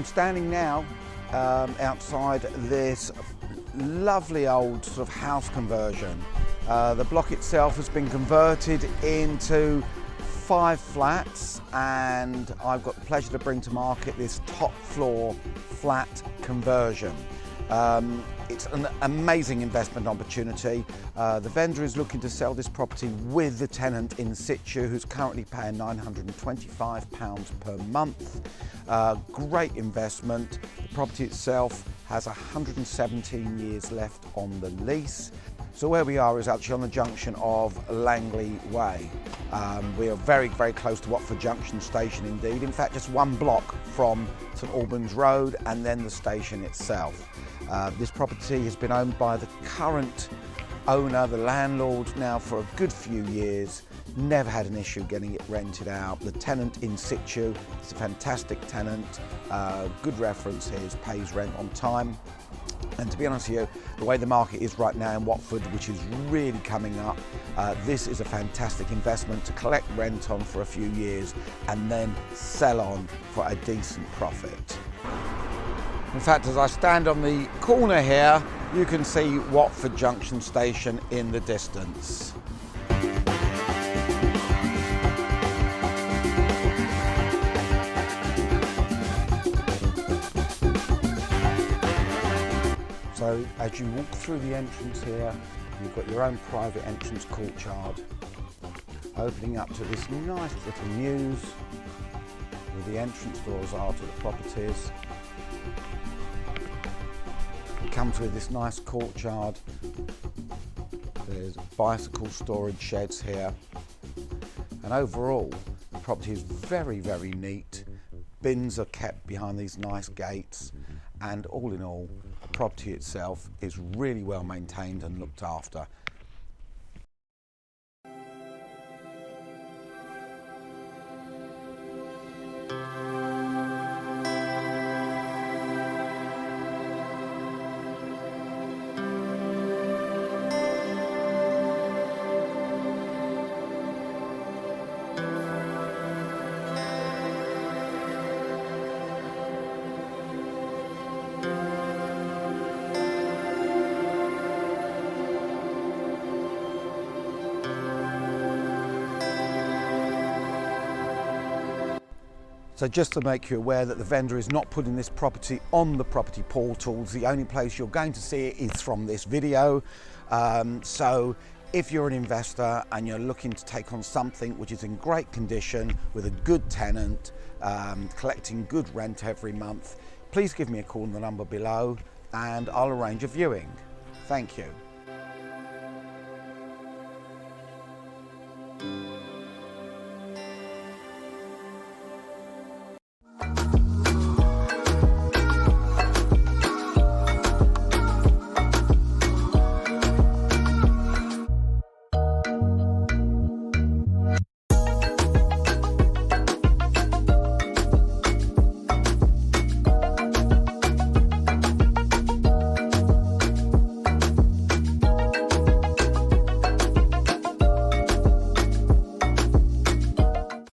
I'm standing now outside this lovely old sort of house conversion. The block itself has been converted into 5 flats, and I've got the pleasure to bring to market this top floor flat conversion. It's an amazing investment opportunity. The vendor is looking to sell this property with the tenant in situ, who's currently paying £925 per month. Great investment. The property itself has 117 years left on the lease. So where we are is actually on the junction of Langley Way. We are very, very close to Watford Junction station indeed. In fact, just 1 block from St Albans Road and then the station itself. This property has been owned by the current owner, the landlord, now for a good few years. Never had an issue getting it rented out. The tenant in situ, it's a fantastic tenant, good references, pays rent on time. And to be honest with you, the way the market is right now in Watford, which is really coming up, this is a fantastic investment to collect rent on for a few years and then sell on for a decent profit. In fact, as I stand on the corner here, you can see Watford Junction station in the distance. So as you walk through the entrance here, you've got your own private entrance courtyard, opening up to this nice little mews where the entrance doors are to the properties. It comes with this nice courtyard. There's bicycle storage sheds here. And overall, the property is very, very neat. Bins are kept behind these nice gates. And all in all, the property itself is really well maintained and looked after. So just to make you aware that the vendor is not putting this property on the property portals. The only place you're going to see it is from this video. So if you're an investor and you're looking to take on something which is in great condition with a good tenant, collecting good rent every month, please give me a call on the number below and I'll arrange a viewing. Thank you.